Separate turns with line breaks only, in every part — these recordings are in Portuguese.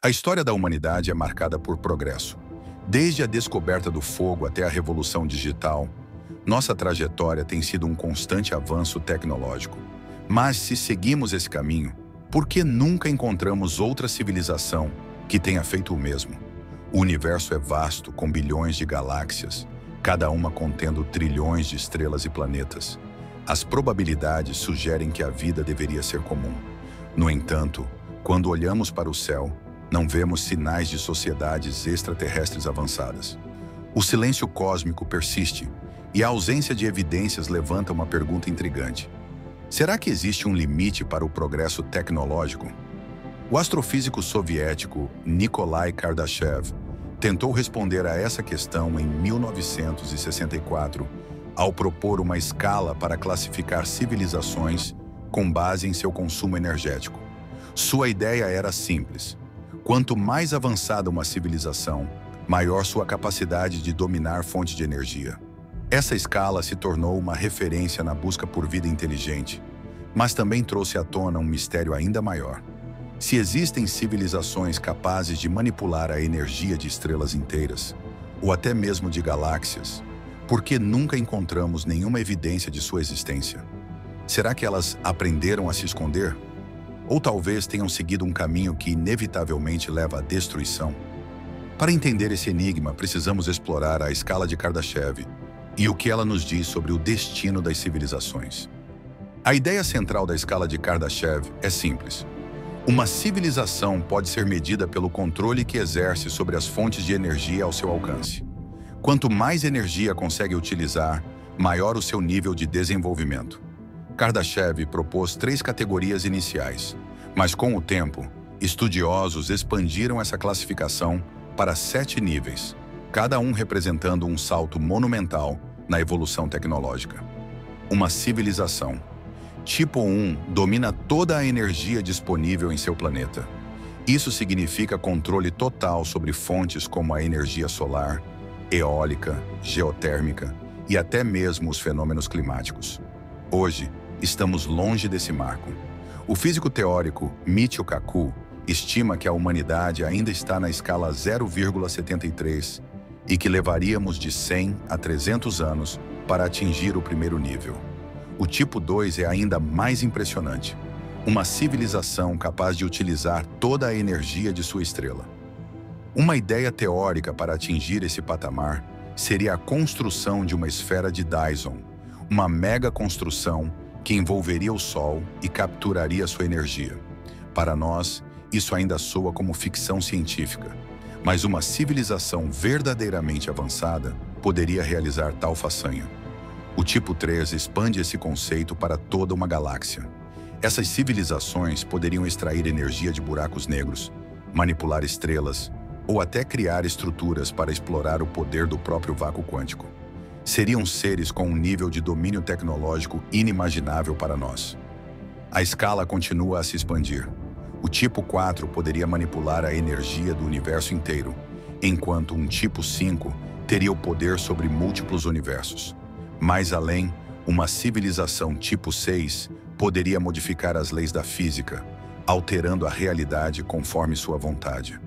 A história da humanidade é marcada por progresso. Desde a descoberta do fogo até a revolução digital, nossa trajetória tem sido um constante avanço tecnológico. Mas se seguimos esse caminho, por que nunca encontramos outra civilização que tenha feito o mesmo? O universo é vasto, com bilhões de galáxias, cada uma contendo trilhões de estrelas e planetas. As probabilidades sugerem que a vida deveria ser comum. No entanto, quando olhamos para o céu, não vemos sinais de sociedades extraterrestres avançadas. O silêncio cósmico persiste, e a ausência de evidências levanta uma pergunta intrigante. Será que existe um limite para o progresso tecnológico? O astrofísico soviético Nikolai Kardashev tentou responder a essa questão em 1964, ao propor uma escala para classificar civilizações com base em seu consumo energético. Sua ideia era simples. Quanto mais avançada uma civilização, maior sua capacidade de dominar fonte de energia. Essa escala se tornou uma referência na busca por vida inteligente, mas também trouxe à tona um mistério ainda maior. Se existem civilizações capazes de manipular a energia de estrelas inteiras, ou até mesmo de galáxias, por que nunca encontramos nenhuma evidência de sua existência? Será que elas aprenderam a se esconder? Ou talvez tenham seguido um caminho que inevitavelmente leva à destruição? Para entender esse enigma, precisamos explorar a escala de Kardashev e o que ela nos diz sobre o destino das civilizações. A ideia central da escala de Kardashev é simples. Uma civilização pode ser medida pelo controle que exerce sobre as fontes de energia ao seu alcance. Quanto mais energia consegue utilizar, maior o seu nível de desenvolvimento. Kardashev propôs 3 categorias iniciais, mas com o tempo, estudiosos expandiram essa classificação para 7 níveis, cada um representando um salto monumental na evolução tecnológica. Uma civilização. Tipo 1 domina toda a energia disponível em seu planeta. Isso significa controle total sobre fontes como a energia solar, eólica, geotérmica e até mesmo os fenômenos climáticos. Hoje, estamos longe desse marco. O físico teórico Michio Kaku estima que a humanidade ainda está na escala 0,73 e que levaríamos de 100 a 300 anos para atingir o primeiro nível. O tipo 2 é ainda mais impressionante. Uma civilização capaz de utilizar toda a energia de sua estrela. Uma ideia teórica para atingir esse patamar seria a construção de uma esfera de Dyson, uma mega construção que envolveria o Sol e capturaria sua energia. Para nós, isso ainda soa como ficção científica, mas uma civilização verdadeiramente avançada poderia realizar tal façanha. O tipo 3 expande esse conceito para toda uma galáxia. Essas civilizações poderiam extrair energia de buracos negros, manipular estrelas, ou até criar estruturas para explorar o poder do próprio vácuo quântico. Seriam seres com um nível de domínio tecnológico inimaginável para nós. A escala continua a se expandir. O tipo 4 poderia manipular a energia do universo inteiro, enquanto um tipo 5 teria o poder sobre múltiplos universos. Mais além, uma civilização tipo 6 poderia modificar as leis da física, alterando a realidade conforme sua vontade.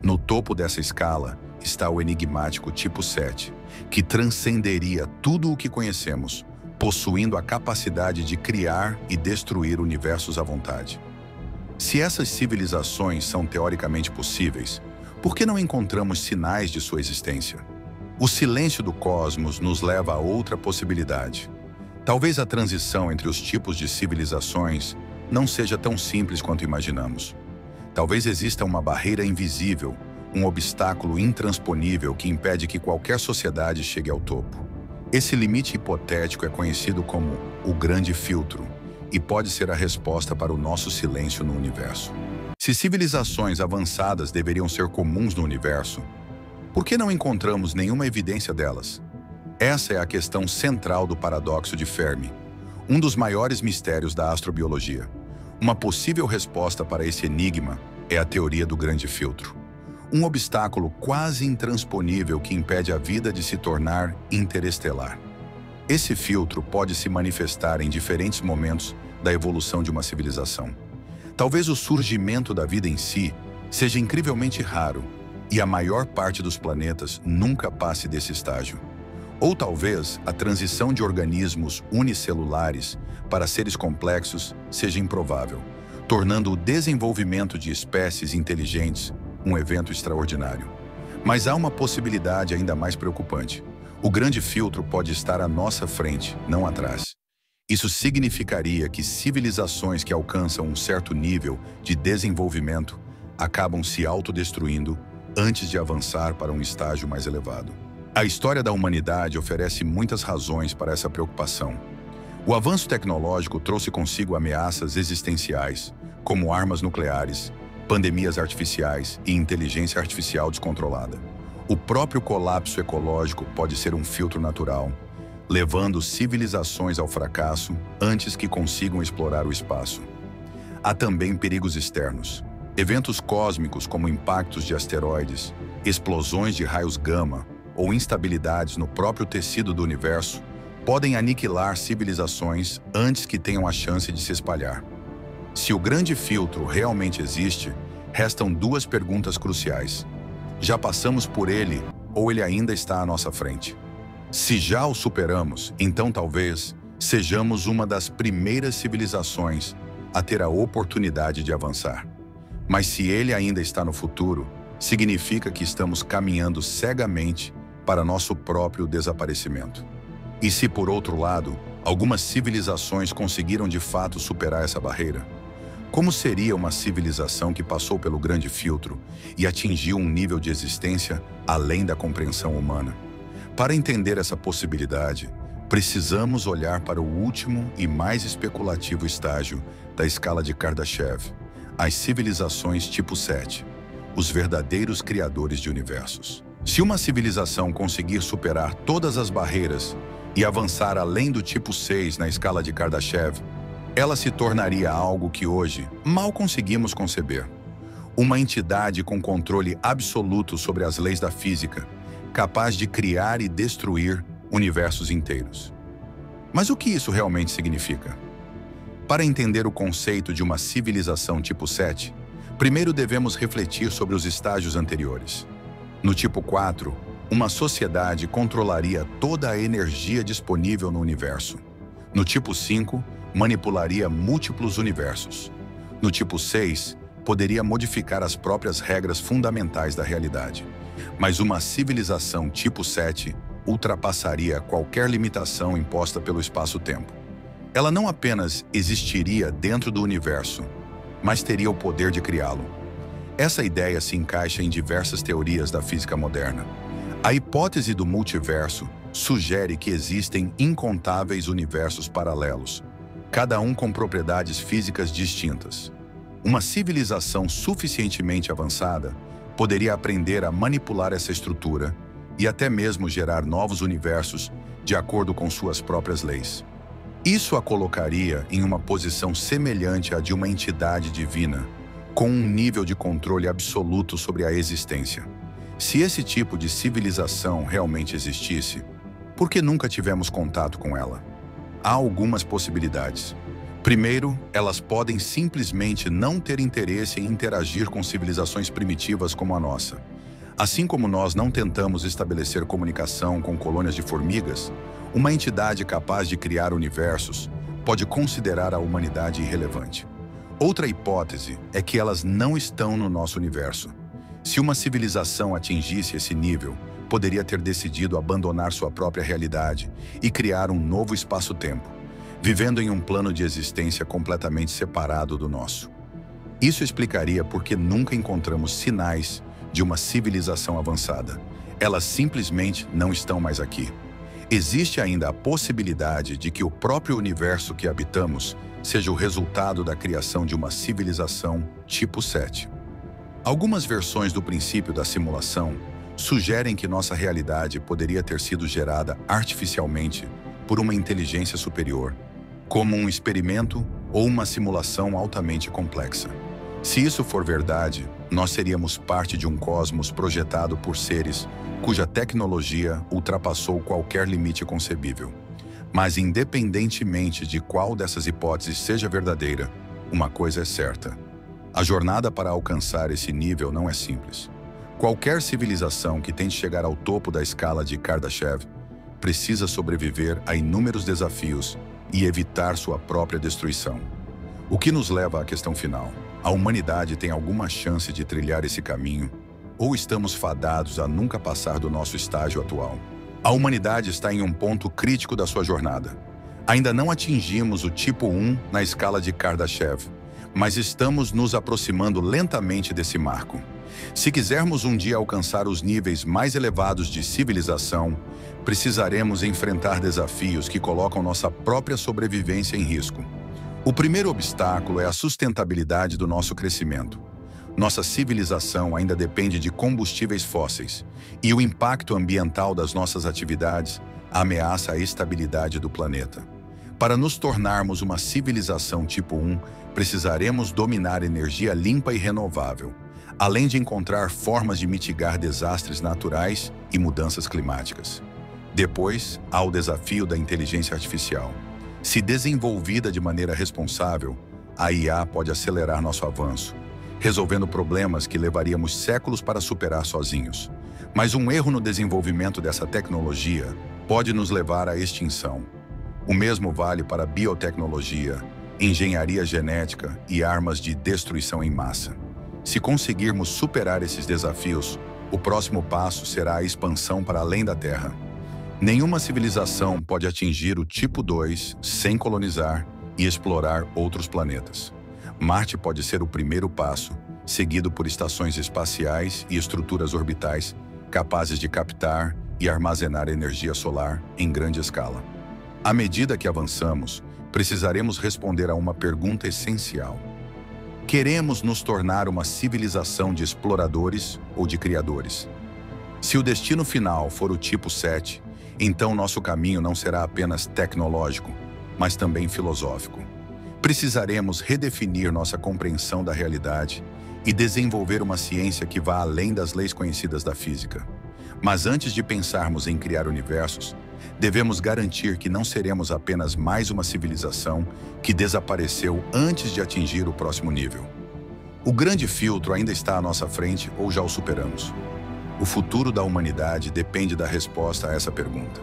No topo dessa escala está o enigmático tipo 7, que transcenderia tudo o que conhecemos, possuindo a capacidade de criar e destruir universos à vontade. Se essas civilizações são teoricamente possíveis, por que não encontramos sinais de sua existência? O silêncio do cosmos nos leva a outra possibilidade. Talvez a transição entre os tipos de civilizações não seja tão simples quanto imaginamos. Talvez exista uma barreira invisível, um obstáculo intransponível que impede que qualquer sociedade chegue ao topo. Esse limite hipotético é conhecido como o Grande Filtro e pode ser a resposta para o nosso silêncio no universo. Se civilizações avançadas deveriam ser comuns no universo, por que não encontramos nenhuma evidência delas? Essa é a questão central do paradoxo de Fermi, um dos maiores mistérios da astrobiologia. Uma possível resposta para esse enigma é a teoria do Grande Filtro. Um obstáculo quase intransponível que impede a vida de se tornar interestelar. Esse filtro pode se manifestar em diferentes momentos da evolução de uma civilização. Talvez o surgimento da vida em si seja incrivelmente raro e a maior parte dos planetas nunca passe desse estágio. Ou talvez a transição de organismos unicelulares para seres complexos seja improvável, tornando o desenvolvimento de espécies inteligentes um evento extraordinário. Mas há uma possibilidade ainda mais preocupante. O grande filtro pode estar à nossa frente, não atrás. Isso significaria que civilizações que alcançam um certo nível de desenvolvimento acabam se autodestruindo antes de avançar para um estágio mais elevado. A história da humanidade oferece muitas razões para essa preocupação. O avanço tecnológico trouxe consigo ameaças existenciais, como armas nucleares, pandemias artificiais e inteligência artificial descontrolada. O próprio colapso ecológico pode ser um filtro natural, levando civilizações ao fracasso antes que consigam explorar o espaço. Há também perigos externos. Eventos cósmicos como impactos de asteroides, explosões de raios gama ou instabilidades no próprio tecido do universo podem aniquilar civilizações antes que tenham a chance de se espalhar. Se o grande filtro realmente existe, restam duas perguntas cruciais. Já passamos por ele ou ele ainda está à nossa frente? Se já o superamos, então talvez sejamos uma das primeiras civilizações a ter a oportunidade de avançar. Mas se ele ainda está no futuro, significa que estamos caminhando cegamente para nosso próprio desaparecimento. E se, por outro lado, algumas civilizações conseguiram de fato superar essa barreira, como seria uma civilização que passou pelo grande filtro e atingiu um nível de existência além da compreensão humana? Para entender essa possibilidade, precisamos olhar para o último e mais especulativo estágio da escala de Kardashev, as civilizações tipo 7, os verdadeiros criadores de universos. Se uma civilização conseguir superar todas as barreiras e avançar além do tipo 6 na escala de Kardashev, ela se tornaria algo que hoje mal conseguimos conceber. Uma entidade com controle absoluto sobre as leis da física, capaz de criar e destruir universos inteiros. Mas o que isso realmente significa? Para entender o conceito de uma civilização tipo 7, primeiro devemos refletir sobre os estágios anteriores. No tipo 4, uma sociedade controlaria toda a energia disponível no universo. No tipo 5, manipularia múltiplos universos. No tipo 6, poderia modificar as próprias regras fundamentais da realidade. Mas uma civilização tipo 7 ultrapassaria qualquer limitação imposta pelo espaço-tempo. Ela não apenas existiria dentro do universo, mas teria o poder de criá-lo. Essa ideia se encaixa em diversas teorias da física moderna. A hipótese do multiverso sugere que existem incontáveis universos paralelos, cada um com propriedades físicas distintas. Uma civilização suficientemente avançada poderia aprender a manipular essa estrutura e até mesmo gerar novos universos de acordo com suas próprias leis. Isso a colocaria em uma posição semelhante à de uma entidade divina, com um nível de controle absoluto sobre a existência. Se esse tipo de civilização realmente existisse, por que nunca tivemos contato com ela? Há algumas possibilidades. Primeiro, elas podem simplesmente não ter interesse em interagir com civilizações primitivas como a nossa. Assim como nós não tentamos estabelecer comunicação com colônias de formigas, uma entidade capaz de criar universos pode considerar a humanidade irrelevante. Outra hipótese é que elas não estão no nosso universo. Se uma civilização atingisse esse nível, poderia ter decidido abandonar sua própria realidade e criar um novo espaço-tempo, vivendo em um plano de existência completamente separado do nosso. Isso explicaria por que nunca encontramos sinais de uma civilização avançada. Elas simplesmente não estão mais aqui. Existe ainda a possibilidade de que o próprio universo que habitamos seja o resultado da criação de uma civilização tipo 7. Algumas versões do princípio da simulação sugerem que nossa realidade poderia ter sido gerada artificialmente por uma inteligência superior, como um experimento ou uma simulação altamente complexa. Se isso for verdade, nós seríamos parte de um cosmos projetado por seres cuja tecnologia ultrapassou qualquer limite concebível. Mas independentemente de qual dessas hipóteses seja verdadeira, uma coisa é certa: A jornada para alcançar esse nível não é simples. Qualquer civilização que tente chegar ao topo da escala de Kardashev precisa sobreviver a inúmeros desafios e evitar sua própria destruição. O que nos leva à questão final. A humanidade tem alguma chance de trilhar esse caminho? Ou estamos fadados a nunca passar do nosso estágio atual? A humanidade está em um ponto crítico da sua jornada. Ainda não atingimos o tipo 1 na escala de Kardashev, mas estamos nos aproximando lentamente desse marco. Se quisermos um dia alcançar os níveis mais elevados de civilização, precisaremos enfrentar desafios que colocam nossa própria sobrevivência em risco. O primeiro obstáculo é a sustentabilidade do nosso crescimento. Nossa civilização ainda depende de combustíveis fósseis, e o impacto ambiental das nossas atividades ameaça a estabilidade do planeta. Para nos tornarmos uma civilização tipo 1, precisaremos dominar energia limpa e renovável, além de encontrar formas de mitigar desastres naturais e mudanças climáticas. Depois, há o desafio da inteligência artificial. Se desenvolvida de maneira responsável, a IA pode acelerar nosso avanço, resolvendo problemas que levaríamos séculos para superar sozinhos. Mas um erro no desenvolvimento dessa tecnologia pode nos levar à extinção. O mesmo vale para biotecnologia, engenharia genética e armas de destruição em massa. Se conseguirmos superar esses desafios, o próximo passo será a expansão para além da Terra. Nenhuma civilização pode atingir o tipo 2 sem colonizar e explorar outros planetas. Marte pode ser o primeiro passo, seguido por estações espaciais e estruturas orbitais capazes de captar e armazenar energia solar em grande escala. À medida que avançamos, precisaremos responder a uma pergunta essencial. Queremos nos tornar uma civilização de exploradores ou de criadores? Se o destino final for o tipo 7, então nosso caminho não será apenas tecnológico, mas também filosófico. Precisaremos redefinir nossa compreensão da realidade e desenvolver uma ciência que vá além das leis conhecidas da física. Mas antes de pensarmos em criar universos, devemos garantir que não seremos apenas mais uma civilização que desapareceu antes de atingir o próximo nível. O grande filtro ainda está à nossa frente ou já o superamos? O futuro da humanidade depende da resposta a essa pergunta.